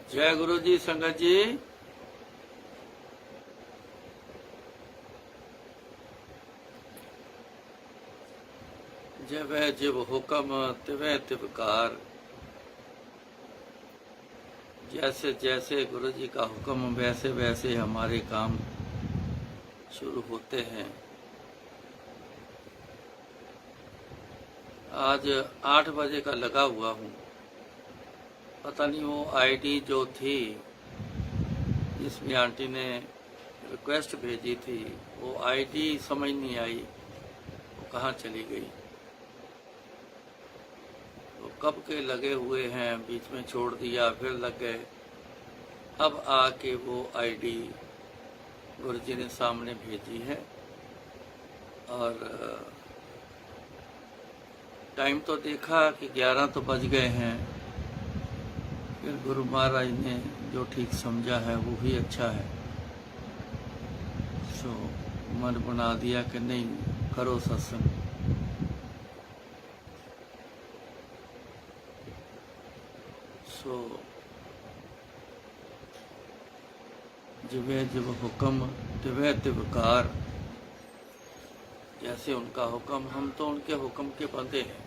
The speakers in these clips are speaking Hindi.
जय गुरु जी। संगत जी, जब जिब हुक्म तिवै तिवकार। जैसे जैसे गुरु जी का हुक्म वैसे वैसे हमारे काम शुरू होते हैं। आज 8 बजे का लगा हुआ हूँ। पता नहीं वो आईडी जो थी जिसमें आंटी ने रिक्वेस्ट भेजी थी, वो आईडी समझ नहीं आई, वो कहाँ चली गई। तो कब के लगे हुए हैं, बीच में छोड़ दिया, फिर लग गए। अब आके वो आईडी गुरुजी ने सामने भेजी है। और टाइम तो देखा कि 11 तो बज गए हैं। फिर गुरु महाराज ने जो ठीक समझा है वो ही अच्छा है। सो मन बना दिया कि नहीं, करो सत्संग। सो जिवे जिव हुक्म तिवे तिवकार। जैसे उनका हुक्म, हम तो उनके हुक्म के बंदे हैं।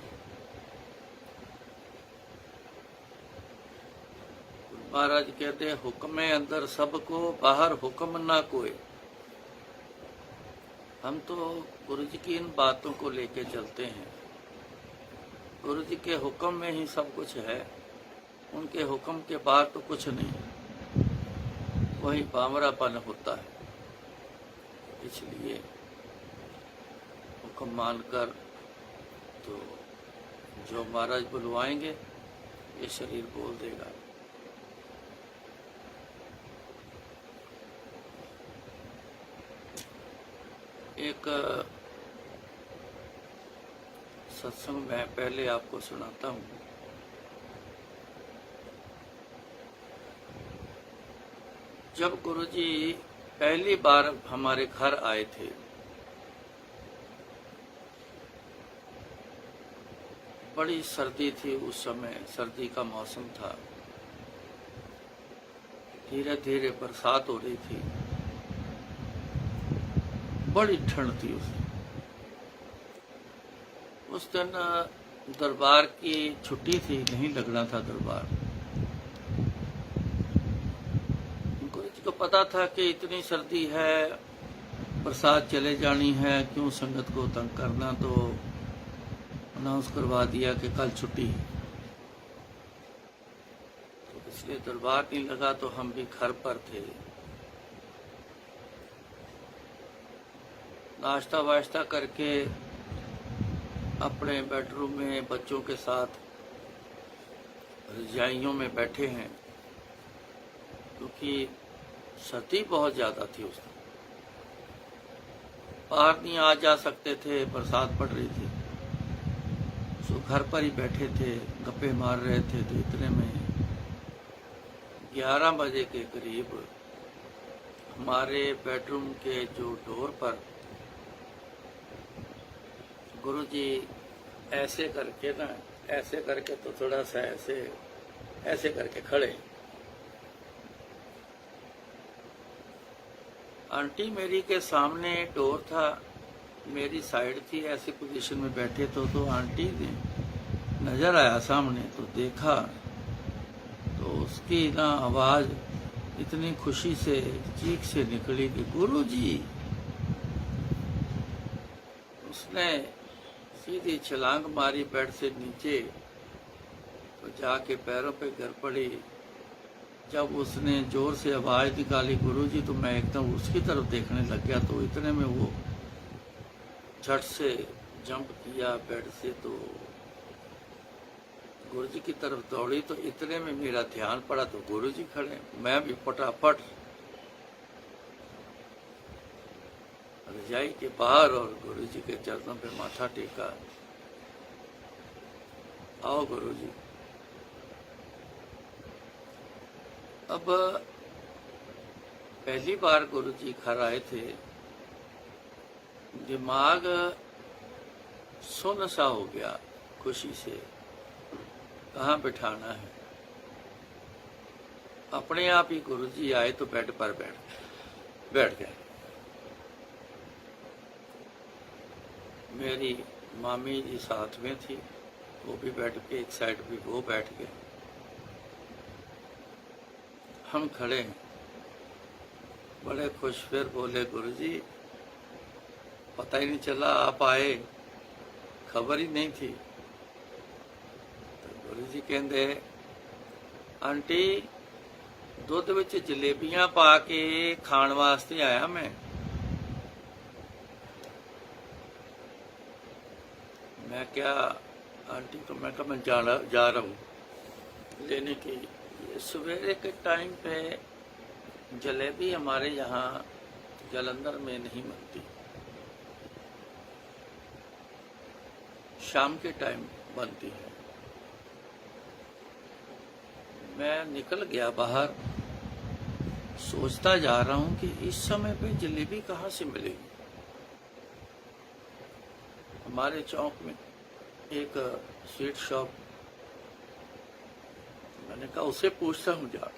महाराज कहते हैं, हुक्म अंदर सबको, बाहर हुक्म ना कोई। हम तो गुरु जी की इन बातों को लेके चलते हैं। गुरु जी के हुक्म में ही सब कुछ है, उनके हुक्म के बाहर तो कुछ नहीं। वही बामरापन होता है। इसलिए हुक्म मानकर तो जो महाराज बुलवाएंगे ये शरीर बोल देगा। एक सत्संग मैं पहले आपको सुनाता हूँ। जब गुरुजी पहली बार हमारे घर आए थे, बड़ी सर्दी थी उस समय, सर्दी का मौसम था। धीरे धीरे बरसात हो रही थी, बड़ी ठंड थी उस दिन दरबार की छुट्टी थी, नहीं लगना था दरबार। गुरु जी को पता था कि इतनी सर्दी है, बरसात चले जानी है, क्यों संगत को तंग करना। तो अनाउंस करवा दिया कि कल छुट्टी है। तो इसलिए दरबार नहीं लगा, तो हम भी घर पर थे। नाश्ता वाश्ता करके अपने बेडरूम में बच्चों के साथ रजाइयों में बैठे हैं, क्योंकि सर्दी बहुत ज़्यादा थी उस दिन। बाहर नहीं आ जा सकते थे, बरसात पड़ रही थी। सो घर पर ही बैठे थे, गप्पे मार रहे थे। तो इतने में 11 बजे के करीब हमारे बेडरूम के जो डोर पर गुरु जी ऐसे करके ना, ऐसे करके तो थोड़ा सा ऐसे ऐसे करके खड़े। आंटी मेरी के सामने डोर था, मेरी साइड थी, ऐसी पोजीशन में बैठे। तो आंटी ने नजर आया सामने, तो देखा तो उसकी ना आवाज इतनी खुशी से, चीख से निकली कि गुरु जी। उसने सीधी छलांग मारी बेड से नीचे, तो जाके पैरों पे गिर पड़ी। जब उसने जोर से आवाज निकाली गुरुजी, तो मैं एकदम उसकी तरफ देखने लग गया। तो इतने में वो झट से जंप किया बेड से, तो गुरुजी की तरफ दौड़ी। तो इतने में मेरा ध्यान पड़ा, तो गुरुजी खड़े। मैं भी फटाफट रजाई के बाहर और गुरुजी के चरणों पे माथा टेका। आओ गुरुजी। अब पहली बार गुरुजी घर आए थे, दिमाग सुन्न सा हो गया खुशी से। कहाँ बिठाना है, अपने आप ही गुरुजी आए तो बेड पर बैठ गए। मेरी मामी जी साथ में थी, वो भी बैठ के एक साइड पे वो बैठ गए, हम खड़े हैं। बड़े खुश, फिर बोले गुरुजी पता ही नहीं चला आप आए, खबर ही नहीं थी। तो गुरुजी कहते आंटी दुध विच जलेबियां पा के खाण वास्ते आया मैं क्या आंटी को, मैं कहा मैं जा रहा हूँ लेने की। सवेरे के टाइम पे जलेबी हमारे यहाँ जालंधर में नहीं मिलती, शाम के टाइम बनती है। मैं निकल गया बाहर, सोचता जा रहा हूँ कि इस समय पे जलेबी कहाँ से मिलेगी। हमारे चौक में एक स्वीट शॉप, मैंने कहा उसे पूछता हूँ जा।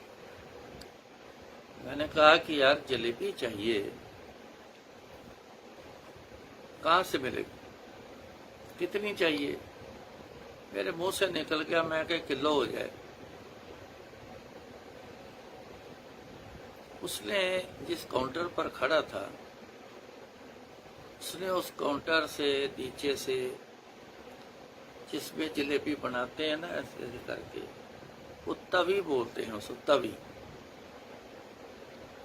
मैंने कहा कि यार जलेबी चाहिए, कहाँ से मिलेगी, कितनी चाहिए। मेरे मुंह से निकल गया, मैं कहा किलो हो जाए। उसने जिस काउंटर पर खड़ा था, उसने उस काउंटर से नीचे से जिसमें जलेबी बनाते हैं ना ऐसे करके, वो तवी बोलते हैं उसको, तवी।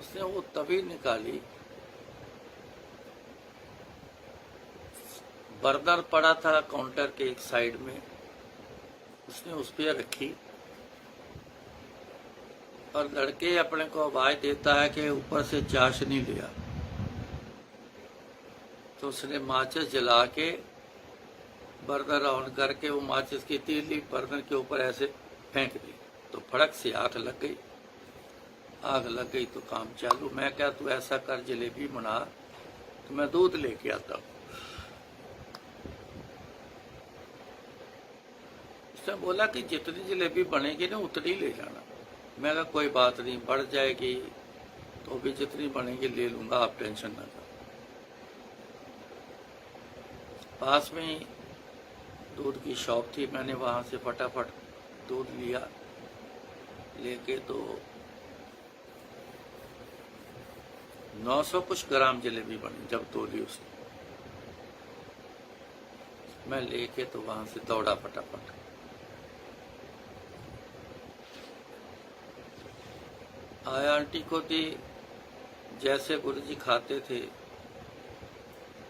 उसने वो तवी निकाली, बर्नर पड़ा था काउंटर के एक साइड में, उसने उस पर रखी और लड़के अपने को आवाज देता है कि ऊपर से चाशनी लिया। तो उसने माचिस जला के बर्नर ऑन करके वो माचिस की तीली बर्नर के ऊपर ऐसे फेंक दी, तो फड़क से आग लग गई। आग लग गई तो काम चालू। मैं क्या, तू ऐसा कर जलेबी बना तो मैं दूध लेके आता हूँ। उसने बोला कि जितनी जलेबी बनेगी ना उतनी ले जाना। मैं कहा कोई बात नहीं, बढ़ जाएगी तो भी जितनी बनेगी ले लूंगा, आप टेंशन ना करो। पास में ही दूध की शॉप थी, मैंने वहां से फटाफट दूध लिया, लेके तो 900 कुछ ग्राम जलेबी बनी जब तोली उसने। मैं लेके तो वहां से दौड़ा फटाफट। आया, आंटी को दी, जैसे गुरुजी खाते थे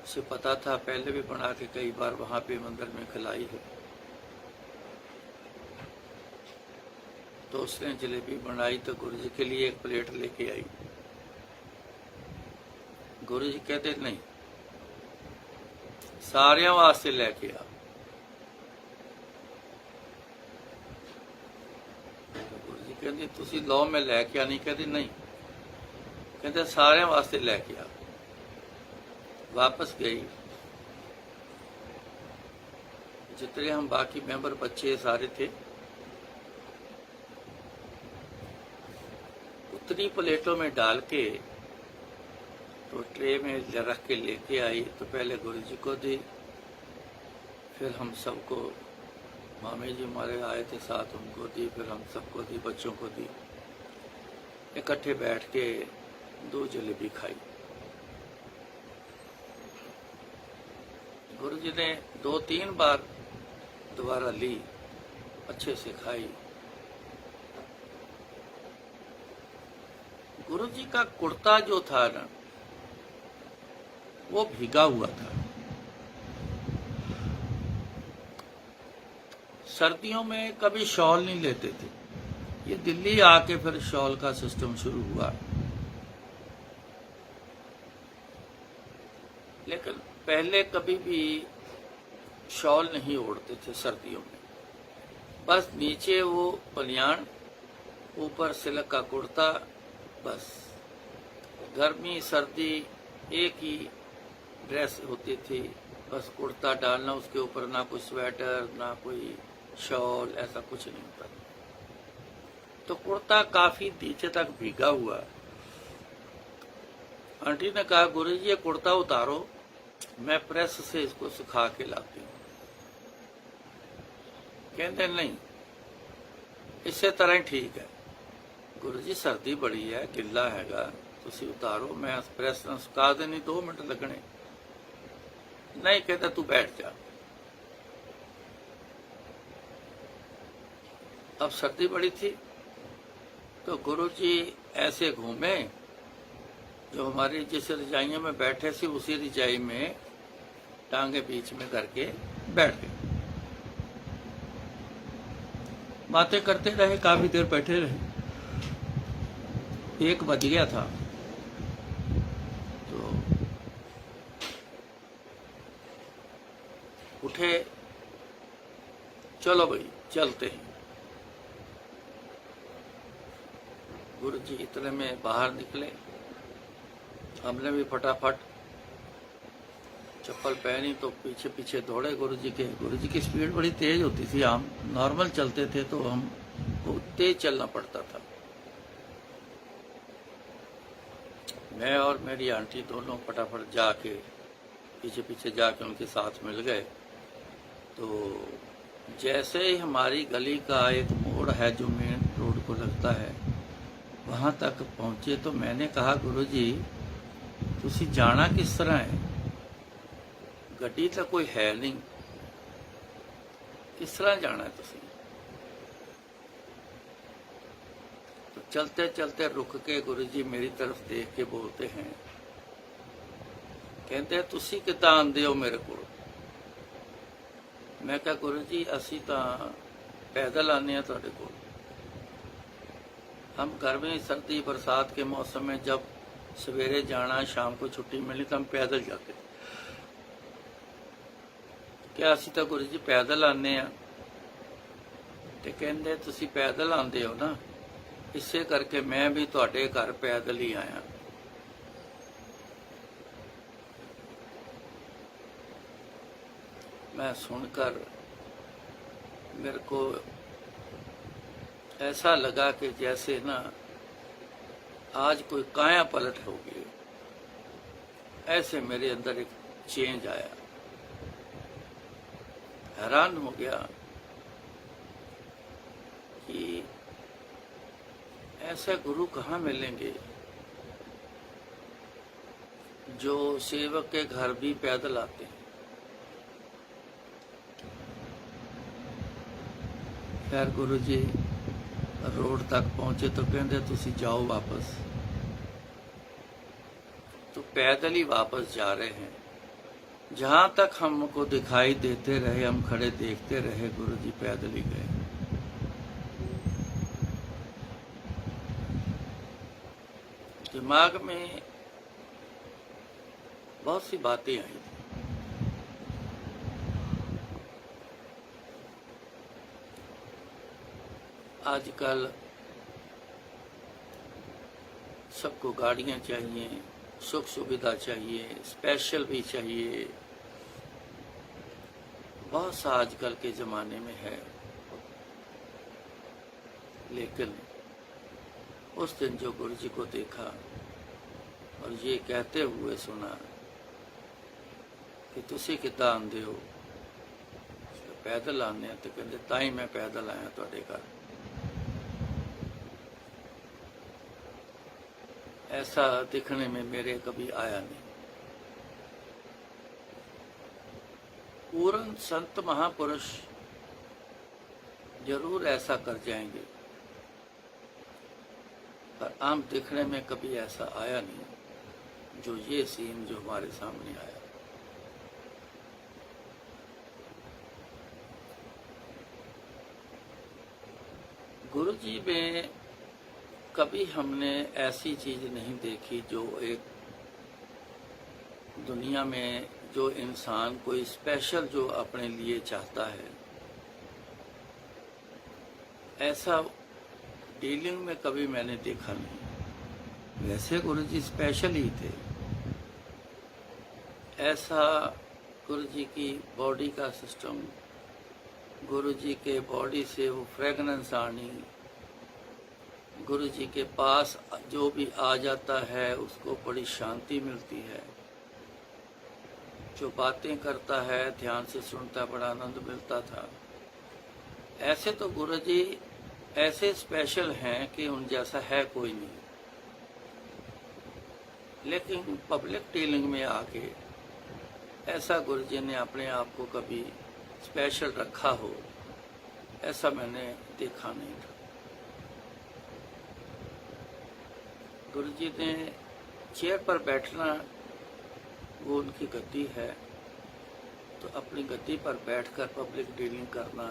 उसे पता था, पहले भी बना के कई बार वहां पे मंदिर में खिलाई है। तो उसने जलेबी बनाई तो गुरुजी के लिए एक प्लेट लेके आई। गुरुजी कहते नहीं, सारियां वास्ते लेके आ। तो गुरुजी कहते तुसी लो मैं लेके आनी। कहते नहीं, कहते सारियां वास्ते लेके आ। वापस गई, जितने हम बाकी मेंबर बच्चे सारे थे, उतनी प्लेटों में डाल के तो ट्रे में रख के लेके आई। तो पहले गुरुजी को दी, फिर हम सबको, मामी जी हमारे आए थे साथ, उनको दी, फिर हम सबको दी, बच्चों को दी। इकट्ठे बैठ के 2 जलेबी खाई। गुरुजी ने 2-3 बार दोबारा ली, अच्छे से खाई। गुरुजी का कुर्ता जो था ना, वो भीगा हुआ था। सर्दियों में कभी शॉल नहीं लेते थे, ये दिल्ली आके फिर शॉल का सिस्टम शुरू हुआ। लेकिन पहले कभी भी शॉल नहीं ओढ़ते थे सर्दियों में, बस नीचे वो बनियान, ऊपर सिल्क का कुर्ता, बस। गर्मी सर्दी एक ही ड्रेस होती थी, बस कुर्ता डालना, उसके ऊपर ना कोई स्वेटर ना कोई शॉल, ऐसा कुछ नहीं होता। तो कुर्ता काफी नीचे तक भीगा हुआ। आंटी ने कहा, गुरु जी ये कुर्ता उतारो, मैं प्रेस से इसको सुखा के लाती हूँ। कहते नहीं, इसे तरह ही ठीक है। गुरु जी सर्दी बड़ी है, गिला हैगा, तुसी उतारो, मैं प्रेस न सुखा देनी, 2 मिनट लगने। नहीं, कहता तू बैठ जा। अब सर्दी बड़ी थी तो गुरु जी ऐसे घूमे, जो हमारी जिस रजाइयों में बैठे थे उसी रजाई में टांगे बीच में करके बैठ गए। बातें करते रहे, काफी देर बैठे रहे। 1 बज गया था तो उठे, चलो भाई चलते हैं। गुरु जी इतने में बाहर निकले। हमने भी फटाफट चप्पल पहनी तो पीछे पीछे दौड़े गुरु जी के। गुरु जी की स्पीड बड़ी तेज होती थी, हम नॉर्मल चलते थे तो हमको तेज चलना पड़ता था। मैं और मेरी आंटी दोनों फटाफट जाके पीछे पीछे जाके उनके साथ मिल गए। तो जैसे ही हमारी गली का एक मोड़ है जो मेन रोड को लगता है, वहां तक पहुंचे तो मैंने कहा, गुरु जी तुसी जाना किस तरह है? गड्डी तो कोई है नहीं, किस तरह जाना है तुसी? तो चलते चलते रुक के गुरु जी मेरी तरफ देख के बोलते हैं, कहते तुसी किदां आंदे हो मेरे को? मैं कहा, गुरु जी असी तो पैदल आने हैं तुहाडे कोल। हम गर्मी सर्दी बरसात के मौसम में जब सवेरे जाना, शाम को छुट्टी मिलनी तो हम पैदल जाते। क्या असी तो गुरु जी पैदल आने हैं? ते कहंदे तुसी पैदल आंदे हो ना, इसे करके मैं भी तुहाडे घर पैदल ही आया। मैं सुनकर मेरे को ऐसा लगा कि जैसे ना आज कोई काया पलट हो गई। ऐसे मेरे अंदर एक चेंज आया। हैरान हो गया कि ऐसे गुरु कहाँ मिलेंगे जो सेवक के घर भी पैदल आते हैं। खैर गुरु जी रोड तक पहुंचे तो कहते तुसी जाओ वापस। तो पैदल ही वापस जा रहे हैं। जहां तक हमको दिखाई देते रहे, हम खड़े देखते रहे, गुरु जी पैदल ही गए। दिमाग में बहुत सी बातें आई थी। आजकल सबको गाड़ियां चाहिए, सुख सुविधा चाहिए, स्पेशल भी चाहिए, बहुत सा आजकल के जमाने में है। लेकिन उस दिन जो गुरु जी को देखा और ये कहते हुए सुना कि तुसी किदां आंदे हो? पैदल आने, तो कहते ताई मैं पैदल आया तुहाडे घर। ऐसा दिखने में मेरे कभी आया नहीं। पूर्ण संत महापुरुष जरूर ऐसा कर जाएंगे, पर आम दिखने में कभी ऐसा आया नहीं जो ये सीन जो हमारे सामने आया। गुरु जी में कभी हमने ऐसी चीज नहीं देखी जो एक दुनिया में जो इंसान कोई स्पेशल जो अपने लिए चाहता है, ऐसा डीलिंग में कभी मैंने देखा नहीं। वैसे गुरु जी स्पेशल ही थे। ऐसा गुरु जी की बॉडी का सिस्टम, गुरु जी के बॉडी से वो फ्रेगनेंस आनी, गुरु जी के पास जो भी आ जाता है उसको बड़ी शांति मिलती है। जो बातें करता है, ध्यान से सुनता, बड़ा आनंद मिलता था। ऐसे तो गुरु जी ऐसे स्पेशल हैं कि उन जैसा है कोई नहीं। लेकिन पब्लिक डीलिंग में आके ऐसा गुरु जी ने अपने आप को कभी स्पेशल रखा हो, ऐसा मैंने देखा नहीं था। गुरु जी ने चेयर पर बैठना, वो उनकी गद्दी है, तो अपनी गद्दी पर बैठकर पब्लिक डीलिंग करना,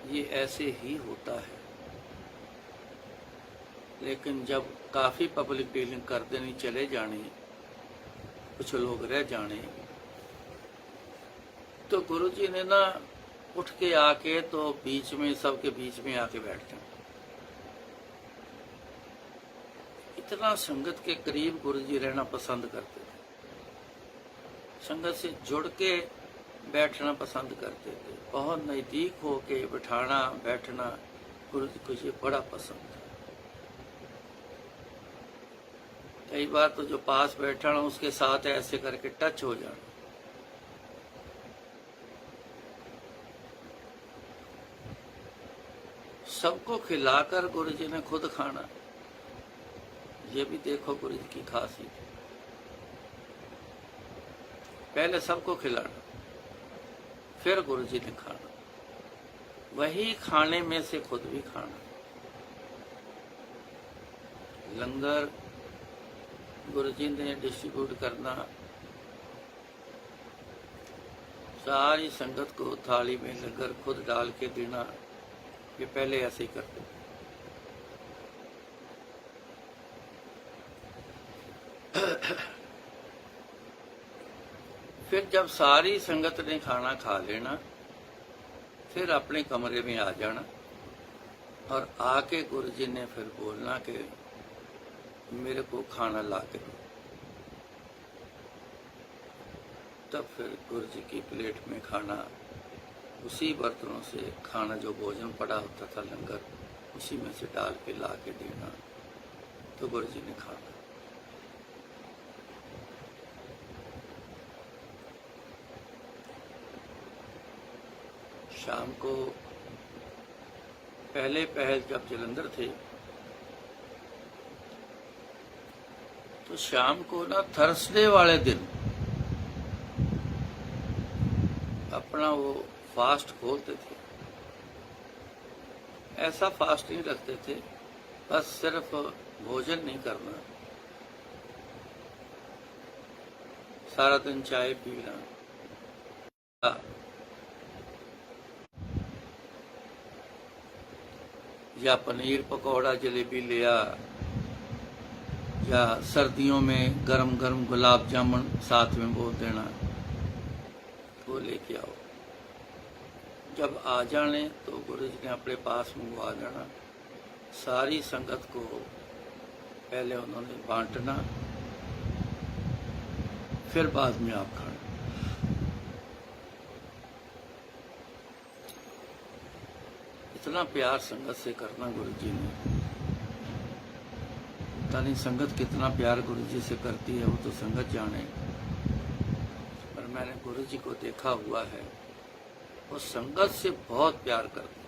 ये ऐसे ही होता है। लेकिन जब काफ़ी पब्लिक डीलिंग कर देनी, चले जाने, कुछ लोग रह जाने, तो गुरु जी ने ना उठ के आके तो बीच में, सबके बीच में आके बैठते हैं। इतना संगत के करीब गुरु जी रहना पसंद करते थे, संगत से जुड़ के बैठना पसंद करते थे। बहुत नज़दीक होके बिठाना बैठना गुरु जी को ये बड़ा पसंद था। कई बार तो जो पास बैठा ना उसके साथ ऐसे करके टच हो जाना। सबको खिलाकर गुरु जी ने खुद खाना, ये भी देखो गुरु जी की खासियत। पहले सबको खिलाना, फिर गुरु जी ने खाना, वही खाने में से खुद भी खाना। लंगर गुरु जी ने डिस्ट्रीब्यूट करना, सारी संगत को थाली में लंगर खुद डाल के देना, ये पहले ऐसे ही करते थे। फिर जब सारी संगत ने खाना खा लेना, फिर अपने कमरे में आ जाना और आके गुरु जी ने फिर बोलना कि मेरे को खाना ला के दो। तब फिर गुरु जी की प्लेट में खाना, उसी बर्तनों से खाना, जो भोजन पड़ा होता था लंगर, उसी में से डाल के ला के देना, तो गुरु जी ने खाना। शाम को पहले जब जलंधर थे, तो शाम को ना थर्सडे वाले दिन अपना वो फास्ट खोलते थे। ऐसा फास्ट नहीं रखते थे, बस सिर्फ भोजन नहीं करना, सारा दिन चाय पीना, या पनीर पकौड़ा जलेबी लिया, या सर्दियों में गरम गरम गुलाब जामुन साथ में बोल देना, वो लेके आओ। जब आ जाने तो गुरु जी ने अपने पास मंगवा देना। सारी संगत को पहले उन्होंने बांटना, फिर बाद में आप खाना। इतना प्यार संगत से करना गुरु जी ने, पता नहीं संगत कितना प्यार गुरु जी से करती है, वो तो संगत जाने। पर मैंने गुरु जी को देखा हुआ है, वो संगत से बहुत प्यार करते हैं।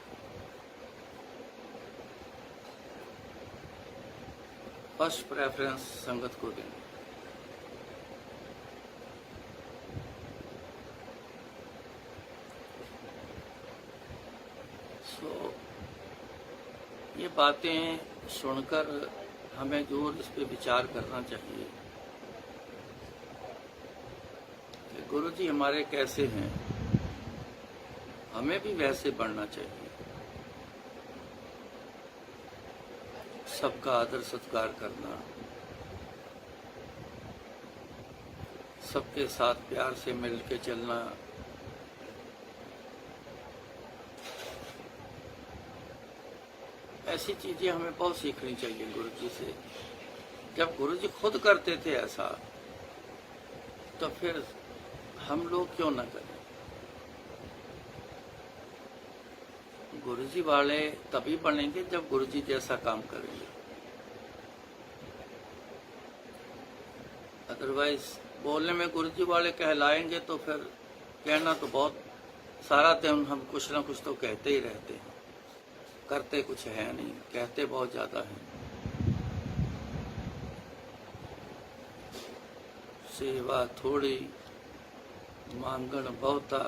फर्स्ट प्रेफरेंस संगत को देना। ये बातें सुनकर हमें जरूर इस पे विचार करना चाहिए कि गुरु जी हमारे कैसे हैं, हमें भी वैसे बढ़ना चाहिए। सबका आदर सत्कार करना, सबके साथ प्यार से मिल के चलना, ऐसी चीजें हमें बहुत सीखनी चाहिए गुरु जी से। जब गुरु जी खुद करते थे ऐसा, तो फिर हम लोग क्यों ना करें। गुरुजी वाले तभी बनेंगे जब गुरुजी जैसा काम करेंगे। अदरवाइज बोलने में गुरुजी वाले कहलाएंगे तो फिर कहना तो बहुत सारा दिन हम कुछ ना कुछ तो कहते ही रहते हैं, करते कुछ है नहीं, कहते बहुत ज्यादा हैं। सेवा थोड़ी मांगण बहुता,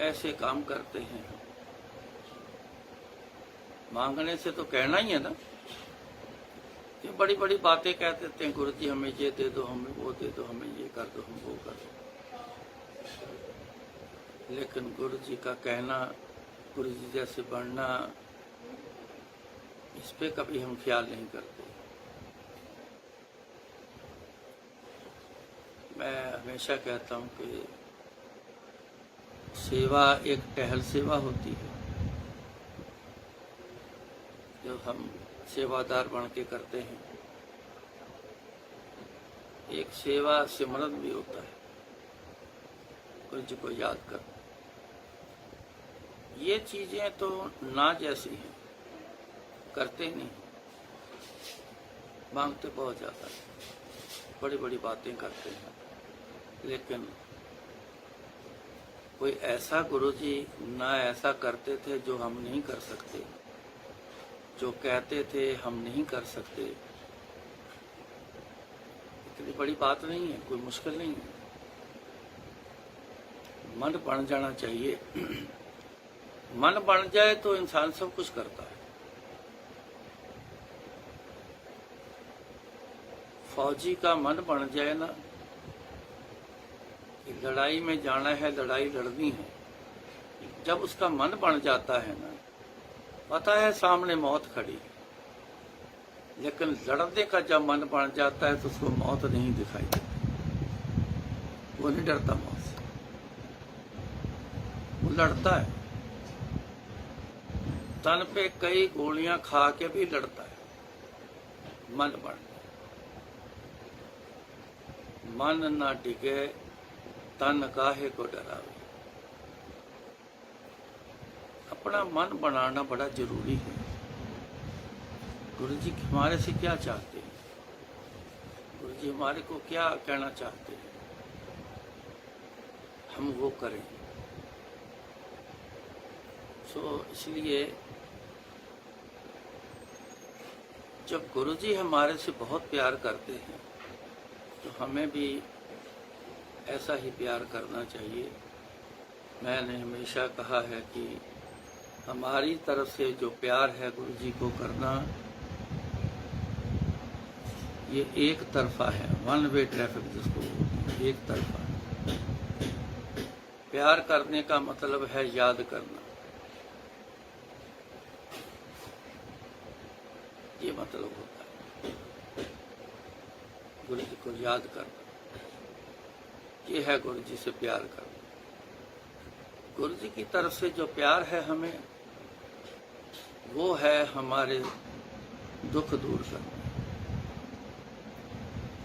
ऐसे काम करते हैं। मांगने से तो कहना ही है ना, ये बड़ी बड़ी बातें कह देते हैं, गुरुजी हमें ये दे दो, हमें वो दे दो, हमें ये कर दो, हम वो कर दो। लेकिन गुरुजी का कहना, गुरुजी जैसे बढ़ना, इस पे कभी हम ख्याल नहीं करते। मैं हमेशा कहता हूँ कि सेवा एक टहल सेवा होती है जो हम सेवादार बन के करते हैं। एक सेवा सिमरन भी होता है, गुरुजी को याद कर। ये चीजें तो ना जैसी हैं, करते नहीं, मांगते बहुत ज्यादा, बड़ी बड़ी बातें करते हैं। लेकिन कोई ऐसा गुरुजी ना ऐसा करते थे जो हम नहीं कर सकते, जो कहते थे हम नहीं कर सकते। इतनी बड़ी बात नहीं है, कोई मुश्किल नहीं है। मन बन जाना चाहिए। मन बन जाए तो इंसान सब कुछ करता है। फौजी का मन बन जाए ना, लड़ाई में जाना है, लड़ाई लड़नी है, जब उसका मन बन जाता है ना, पता है सामने मौत खड़ी, लेकिन लड़ने का जब मन बन जाता है तो उसको मौत नहीं दिखाई देती, वो नहीं डरता मौत से, वो लड़ता है। तन पे कई गोलियां खा के भी लड़ता है, मन बन जाए। मन ना डिगे तन काहे को डरावे। अपना मन बनाना बड़ा जरूरी है। गुरुजी हमारे से क्या चाहते हैं, गुरुजी हमारे को क्या कहना चाहते हैं, हम वो करें। इसलिए जब गुरुजी हमारे से बहुत प्यार करते हैं तो हमें भी ऐसा ही प्यार करना चाहिए। मैंने हमेशा कहा है कि हमारी तरफ से जो प्यार है गुरुजी को करना, ये एक तरफा है, वन वे ट्रैफिक जिसको, एक तरफा। प्यार करने का मतलब है याद करना, ये मतलब होता है गुरुजी को याद करना। ये है गुरुजी से प्यार करना। गुरुजी की तरफ से जो प्यार है हमें, वो है हमारे दुख दूर करना,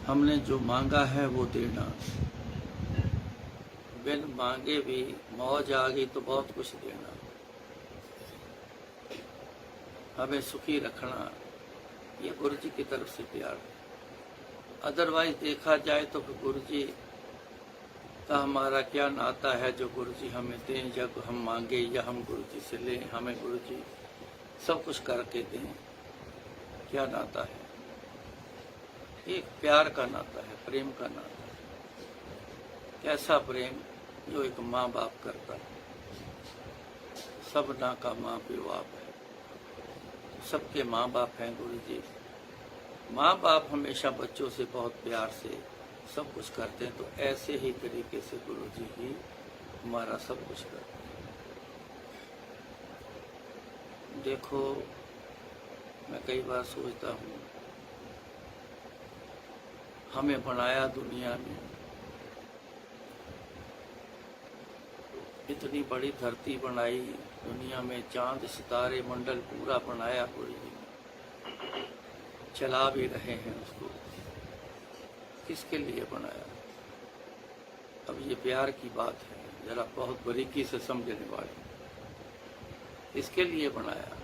हमने जो मांगा है वो देना। बिन मांगे भी मौज आ गई तो बहुत कुछ देना, हमें सुखी रखना, ये गुरुजी की तरफ से प्यार है। अदरवाइज देखा जाए तो गुरुजी का हमारा क्या नाता है जो गुरुजी हमें दें, जब हम मांगे या हम गुरुजी से लें, हमें गुरुजी सब कुछ करके दें, क्या नाता है? एक प्यार का नाता है, प्रेम का नाता है। कैसा प्रेम जो एक माँ बाप करता है। सब ना का माँ पे बाप है, सबके माँ बाप हैं गुरुजी। माँ बाप हमेशा बच्चों से बहुत प्यार से सब कुछ करते हैं, तो ऐसे ही तरीके से गुरुजी ही हमारा सब कुछ करते हैं। देखो, मैं कई बार सोचता हूँ, हमें बनाया दुनिया में, इतनी बड़ी धरती बनाई, दुनिया में चांद सितारे मंडल पूरा बनाया गुरुजी, चला भी रहे हैं उसको। किसके लिए बनाया? अब ये प्यार की बात है। जरा बहुत बारीकी से समझने वाले। इसके लिए बनाया,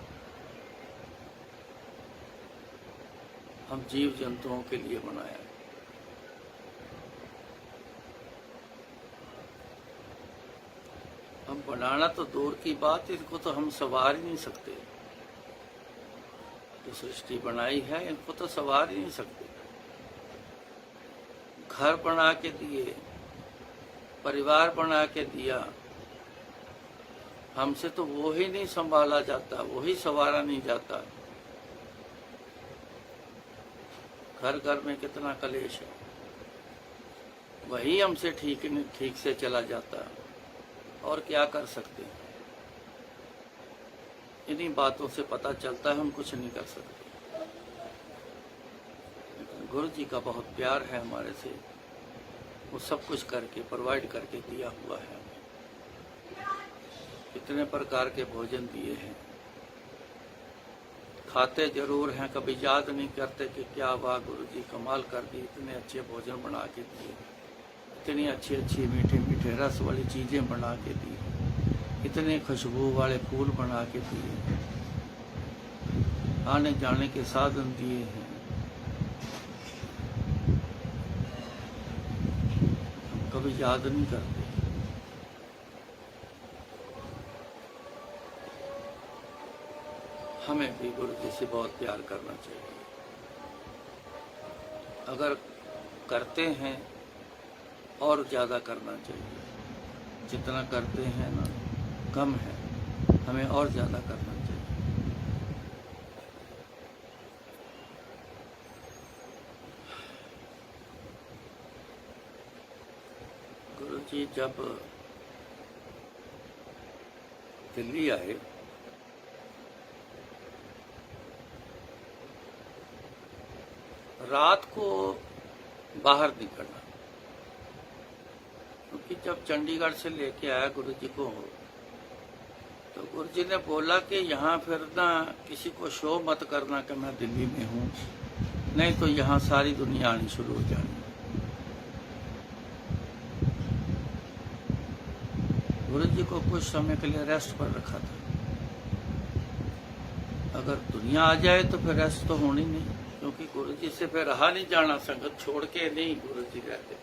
हम जीव जंतुओं के लिए बनाया। हम बनाना तो दूर की बात, इसको तो हम सवार ही नहीं सकते। जो सृष्टि बनाई है इनको तो सवार ही नहीं सकते। घर बना के दिए, परिवार बना के दिया, हमसे तो वो ही नहीं संभाला जाता, वो ही संवारा नहीं जाता। घर घर में कितना कलेश है, वही हमसे ठीक से चला जाता। और क्या कर सकते हैं? इन्हीं बातों से पता चलता है हम कुछ नहीं कर सकते। गुरु जी का बहुत प्यार है हमारे से, वो सब कुछ करके प्रोवाइड करके दिया हुआ है। इतने प्रकार के भोजन दिए हैं, खाते जरूर हैं, कभी याद नहीं करते कि क्या वाह गुरु जी कमाल कर दी, इतने अच्छे भोजन बना के दिए, इतनी अच्छी अच्छी मीठे मीठे रस वाली चीजें बना के दी, इतने खुशबू वाले फूल बना के दिए, आने जाने के साधन दिए हैं। कभी याद नहीं करते। हमें भी गुरु जी से बहुत प्यार करना चाहिए। अगर करते हैं और ज़्यादा करना चाहिए, जितना करते हैं ना कम है, हमें और ज़्यादा करना चाहिए। गुरु जी जब दिल्ली आए, रात को बाहर निकलना, क्योंकि जब चंडीगढ़ से लेके आया गुरु जी को, तो गुरु जी ने बोला कि यहाँ फिर ना किसी को शो मत करना कि मैं दिल्ली में हूँ, नहीं तो यहाँ सारी दुनिया आनी शुरू हो जाएगी। गुरु जी को कुछ समय के लिए रेस्ट पर रखा था। अगर दुनिया आ जाए तो फिर रेस्ट तो होनी नहीं, क्योंकि गुरु जी से फिर रहा नहीं जाना, संगत छोड़ के नहीं गुरु जी रहते।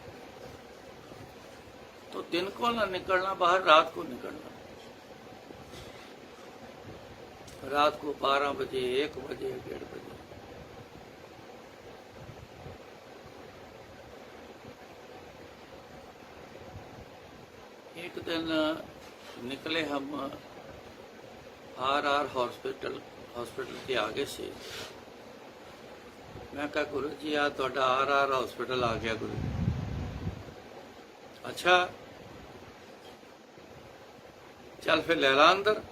तो दिन को ना निकलना बाहर, रात को निकलना। रात को 12 बजे, 1 बजे, 1:30 बजे। एक दिन निकले हम RR हॉस्पिटल के आगे से। मैं कहा गुरु जी आ तुहाडा RR हॉस्पिटल आ गया गुरु। अच्छा चल फिर ले ला अंदर।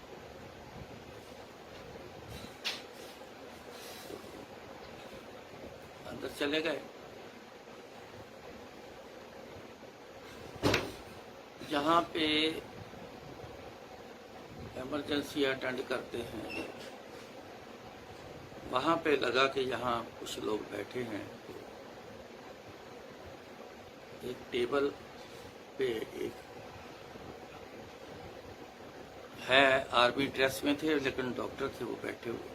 अंदर चले गए। जहाँ पे इमरजेंसी अटेंड करते हैं, वहाँ पे लगा कि यहाँ कुछ लोग बैठे हैं। एक टेबल पे एक है, आर्मी ड्रेस में थे लेकिन डॉक्टर थे, वो बैठे हुए।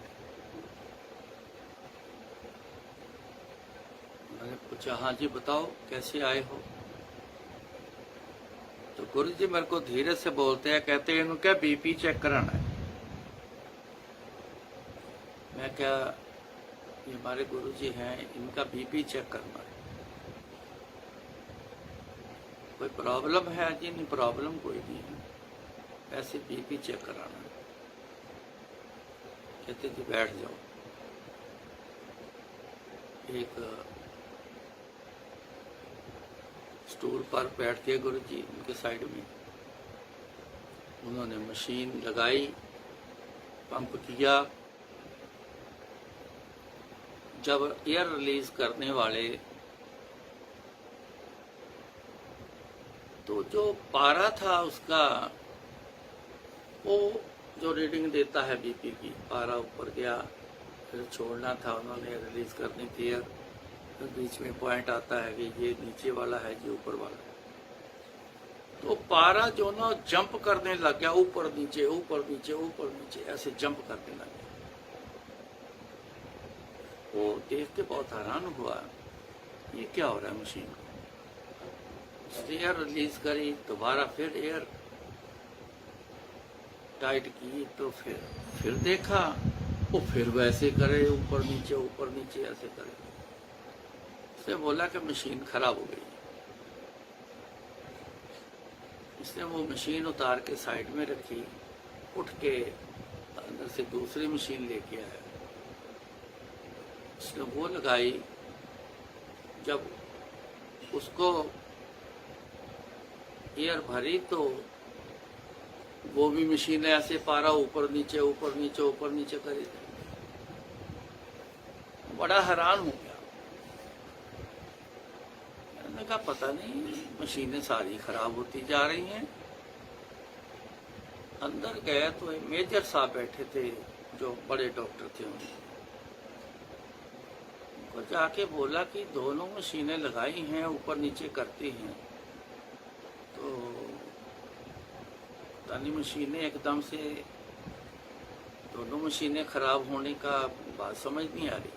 मैंने पूछा हाँ जी बताओ कैसे आए हो? तो गुरु जी मेरे को धीरे से बोलते हैं, कहते हैं इन्हों क्या BP चेक कराना है। मैं क्या, ये हमारे गुरु जी हैं, इनका BP चेक करना है। कोई प्रॉब्लम है? जी नहीं प्रॉब्लम कोई नहीं है, ऐसे BP चेक कराना है। कहते जी बैठ जाओ। एक स्टूल पर बैठ के गुरु जी उनके साइड में, उन्होंने मशीन लगाई, पंप किया। जब एयर रिलीज करने वाले, तो जो पारा था उसका, वो जो रीडिंग देता है BP की, पारा ऊपर गया, फिर छोड़ना था, उन्होंने रिलीज करनी थी एयर। तो बीच में पॉइंट आता है कि ये नीचे वाला है, ये ऊपर वाला है। तो पारा जो ना जंप करने लग गया, ऊपर नीचे ऊपर नीचे ऊपर नीचे ऐसे जंप करने लग गया। वो देख के बहुत हैरान हुआ, ये क्या हो रहा है मशीन को। एयर रिलीज करी, दोबारा फिर एयर टाइट की, तो फिर देखा वो फिर वैसे करे, ऊपर नीचे ऐसे करे। उसने बोला कि मशीन खराब हो गई। इसने वो मशीन उतार के साइड में रखी, उठ के अंदर से दूसरी मशीन लेके आया, उसने वो लगाई। जब उसको एयर भरी तो वो भी मशीन ऐसे पारा ऊपर नीचे करी। बड़ा हैरान हो गया। मैंने कहा पता नहीं मशीनें सारी खराब होती जा रही हैं। अंदर गए तो एक मेजर साहब बैठे थे, जो बड़े डॉक्टर थे। उनको जाके बोला कि दोनों मशीनें लगाई हैं, ऊपर नीचे करती हैं, तो तानी मशीनें एकदम से दोनों मशीनें खराब होने का बात समझ नहीं आ रही।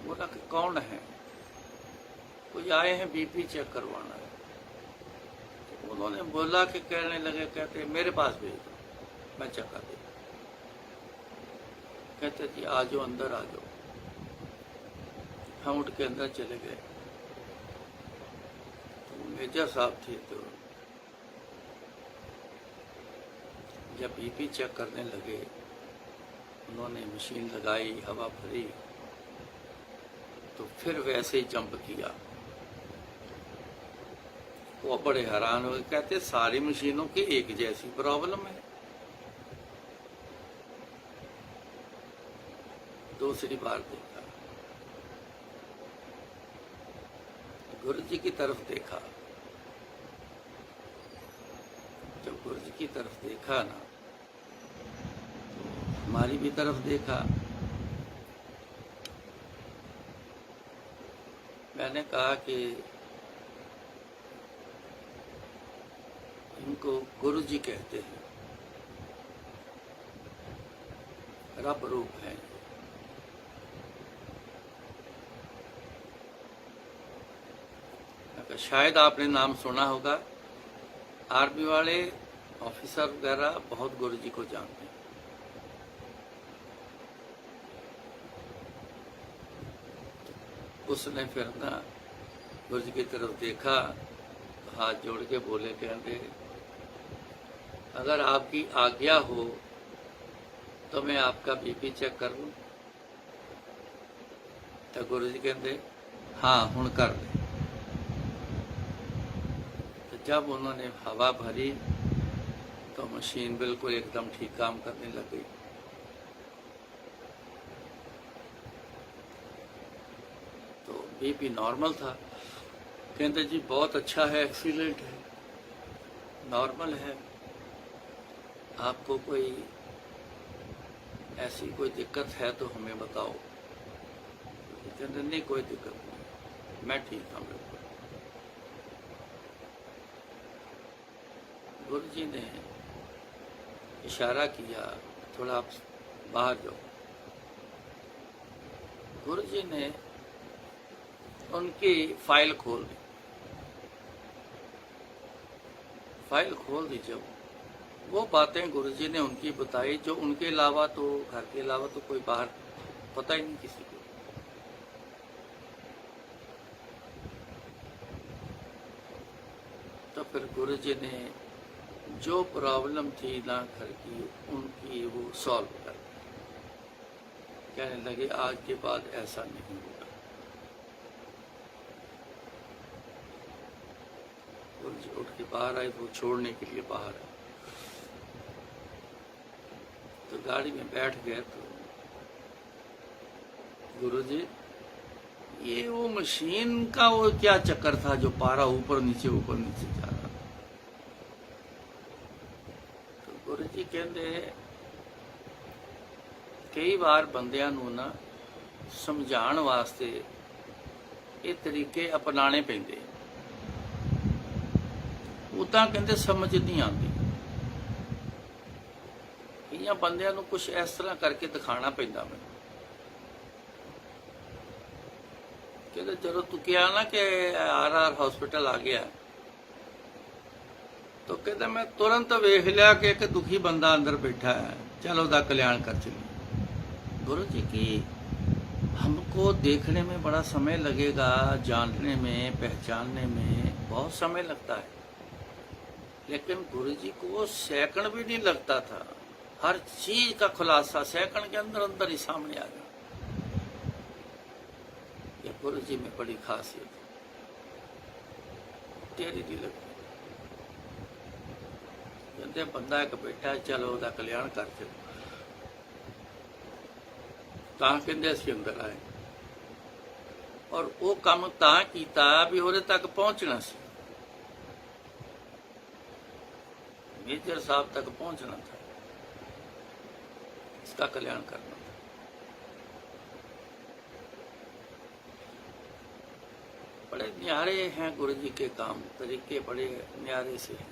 बोला कि कौन है? कोई आए हैं बीपी चेक करवाना है। तो उन्होंने बोला कि कहने लगे, कहते मेरे पास भेज दो, मैं चेक कर दूँ। कहते जी आ जाओ, अंदर आ जाओ। हम उठ के अंदर चले गए। तो मेजर साहब थे, तो जब बीपी चेक करने लगे, उन्होंने मशीन लगाई, हवा भरी, तो फिर वैसे ही जंप किया। वो बड़े हैरान हुए, कहते सारी मशीनों की एक जैसी प्रॉब्लम है। दूसरी बार देखा, गुरु जी की तरफ देखा। जब गुरु जी की तरफ देखा ना, तो हमारी भी तरफ देखा। मैंने कहा कि इनको गुरु जी कहते हैं, रब रूप है। शायद आपने नाम सुना होगा, आर्मी वाले ऑफिसर वगैरह बहुत गुरु जी को जानते हैं। उसने फिर ना गुरु जी की तरफ देखा, तो हाथ जोड़ के बोले, कहते अगर आपकी आज्ञा हो तो मैं आपका बीपी चेक कर लूं। तो गुरु जी कहते हाँ हुण कर ले। तो जब उन्होंने हवा भरी तो मशीन बिल्कुल एकदम ठीक काम करने लग गई। तो बीपी नॉर्मल था। कहते जी बहुत अच्छा है, एक्सीलेंट है, नॉर्मल है। आपको कोई ऐसी कोई दिक्कत है तो हमें बताओ। कहते नहीं कोई दिक्कत नहीं, मैं ठीक हूँ बिल्कुल। गुरु जी ने इशारा किया, थोड़ा आप बाहर जाओ। गुरु जी ने उनकी फाइल खोल दी। फाइल खोल दी, जब वो बातें गुरुजी ने उनकी बताई जो उनके अलावा, तो घर के अलावा तो कोई बाहर पता ही नहीं किसी को। तो फिर गुरुजी ने जो प्रॉब्लम थी ना घर की, उनकी वो सॉल्व कर दी। कहने लगे आज के बाद ऐसा नहीं होगा। गुरुजी उठ के बाहर आए, वो छोड़ने के लिए बाहर आए। तो गाड़ी में बैठ गए। तो गुरुजी, ये वो मशीन का वो क्या चक्कर था जो पारा ऊपर नीचे जा रहा। तो गुरुजी कहते कई बार बंदियां नूं ना समझाण वास्ते ये तरीके अपनाने पैंदे। ਉਦਾਂ ਕਹਿੰਦੇ ਸਮਝ ਨਹੀਂ ਆਉਂਦੀ। ਕਈਆਂ ਬੰਦਿਆਂ ਨੂੰ ਕੁਝ ਇਸ ਤਰ੍ਹਾਂ ਕਰਕੇ ਦਿਖਾਣਾ ਪੈਂਦਾ ਮੈਨੂੰ। ਕਹਿੰਦੇ ਜਦੋਂ ਤੂੰ ਕਿਹਾ ਨਾ ਕਿ RR ਹਸਪੀਟਲ ਆ ਗਿਆ, तो कहता मैं तुरंत वेख लिया कि एक दुखी बंदा अंदर बैठा है, चलो उसका कल्याण कर चलिए। गुरु जी की हमको देखने में बड़ा समय लगेगा, जानने में पहचानने में बहुत समय लगता है, लेकिन गुरु जी को सेकंड भी नहीं लगता था। हर चीज का खुलासा सेकंड के अंदर अंदर ही सामने आ गया। ये गुरु जी में बड़ी खासियत तेरी नहीं लगती। कहते बंदा एक बैठा, चलो उसका कल्याण कर चलो। तां कहते असीं अंदर आए और वो काम तां कीता भी उहदे तक पहुंचना सी, मेजर साहब तक पहुंचना था, इसका कल्याण करना था। बड़े न्यारे हैं गुरु जी के काम, तरीके बड़े न्यारे से हैं।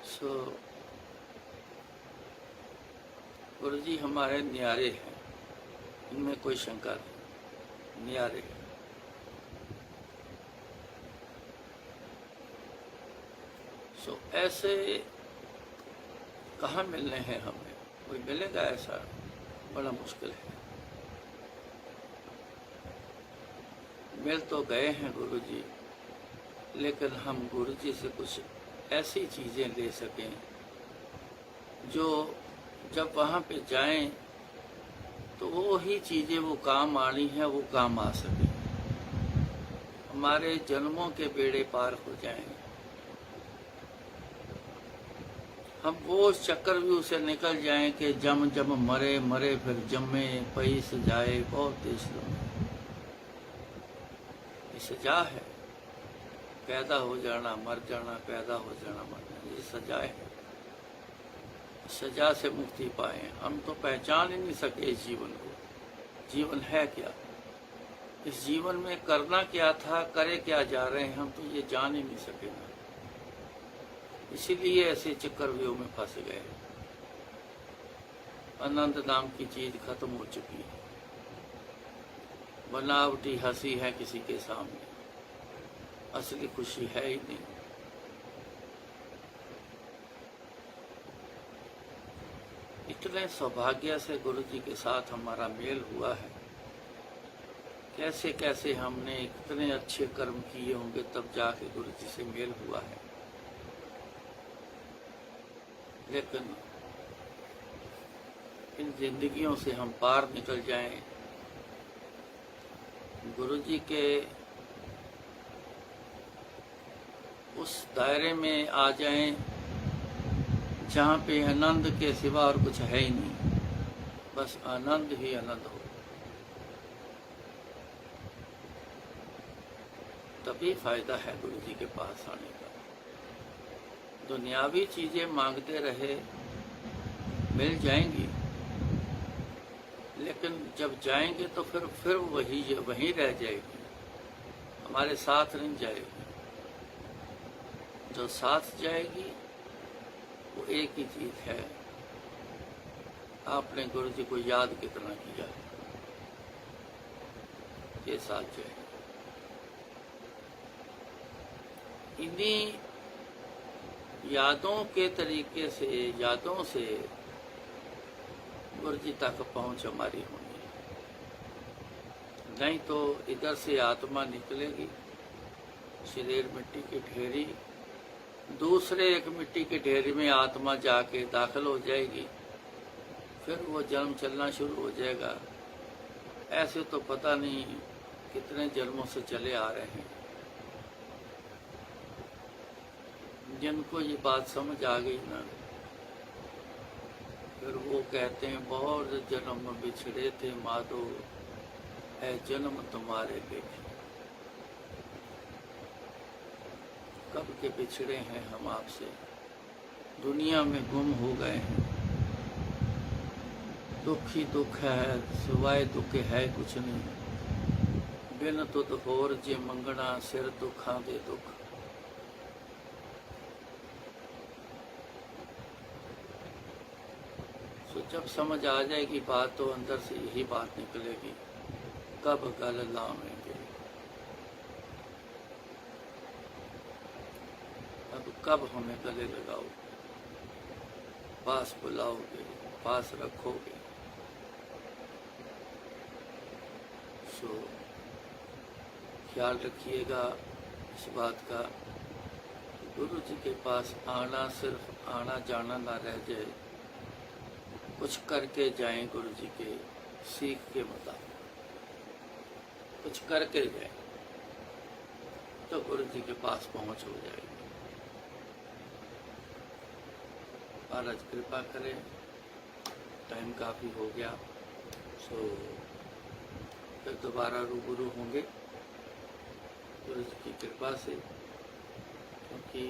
सो गुरु जी हमारे न्यारे हैं, इनमें कोई शंका नहीं, न्यारे हैं। सो ऐसे कहाँ मिलने हैं हमें, कोई मिलेगा ऐसा बड़ा मुश्किल है। मिल तो गए हैं गुरु जी, लेकिन हम गुरु जी से कुछ ऐसी चीज़ें ले सकें जो जब वहाँ पे जाएं तो वो ही चीज़ें वो काम आनी है, वो काम आ सके, हमारे जन्मों के बेड़े पार हो जाएं, हम वो चक्रव्यूह से निकल जाएं कि जम जम मरे मरे फिर जमे पैस जाए बहुत देश में। ये सजा है, पैदा हो जाना मर जाना, पैदा हो जाना मर जाना, ये सजा है। सजा से मुक्ति पाए। हम तो पहचान ही नहीं सके इस जीवन को, जीवन है क्या, इस जीवन में करना क्या था, करे क्या जा रहे हैं, हम तो ये जान ही नहीं सके ना। इसीलिए ऐसे चक्रव्यूह में फंस गए। आनंद नाम की चीज खत्म हो चुकी है, बनावटी हंसी है किसी के सामने, असली खुशी है ही नहीं। इतने सौभाग्य से गुरु जी के साथ हमारा मेल हुआ है। कैसे कैसे हमने इतने अच्छे कर्म किए होंगे तब जाके गुरु जी से मेल हुआ है। लेकिन इन जिंदगियों से हम पार निकल जाएं, गुरु जी के उस दायरे में आ जाएं जहाँ पे आनंद के सिवा और कुछ है ही नहीं, बस आनंद ही आनंद हो, तभी फायदा है गुरु जी के पास आने का। दुनियावी चीजें मांगते रहे मिल जाएंगी, लेकिन जब जाएंगे तो फिर वही रह जाएगी, हमारे साथ नहीं जाएगी। जो साथ जाएगी वो एक ही चीज है, आपने गुरु जी को याद कितना किया, ये साथ जाएगी। इन्हीं यादों के तरीके से, यादों से गुरु जी तक पहुंच हमारी होनी, नहीं तो इधर से आत्मा निकलेगी, शरीर मिट्टी की ढेरी, दूसरे एक मिट्टी के ढेरी में आत्मा जाके दाखिल हो जाएगी, फिर वो जन्म चलना शुरू हो जाएगा। ऐसे तो पता नहीं कितने जन्मों से चले आ रहे हैं। जिनको ये बात समझ आ गई ना, फिर वो कहते हैं बहुत जन्म बिछड़े थे माधो, है जन्म तुम्हारे देखे। कब के बिछड़े हैं हम आपसे, दुनिया में गुम हो गए हैं, दुख ही दुख है, सिवाय दुख है कुछ नहीं। बिन तुद होर जे मंगना सिर दुखां दे दुख। तो जब समझ आ जाएगी बात तो अंदर से यही बात निकलेगी, कब गल लावेंगे, अब कब हमें गले लगाओगे, पास बुलाओगे, पास रखोगे। सो ख्याल रखिएगा इस बात का, गुरु जी के पास आना सिर्फ आना जाना ना रह जाए, कुछ करके जाएं गुरु जी के सीख के मुताबिक, कुछ करके जाएं तो गुरु जी के पास पहुंच हो जाएगी। महाराज कृपा करें, टाइम काफ़ी हो गया, सो फिर दोबारा रूबरू होंगे गुरु जी की कृपा से, क्योंकि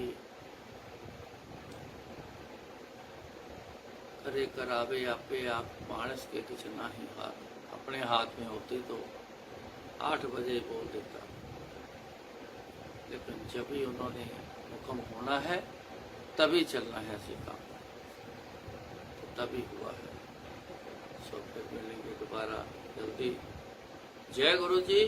करे करावे आपे आप, मानस के कुछ ना ही हाथ, अपने हाथ में होते तो 8 बजे बोल देता, लेकिन जब भी उन्होंने हुक्म होना है तभी चलना है ऐसे काम, तो तभी हुआ है। सो फिर मिलेंगे दोबारा जल्दी। जय गुरु जी।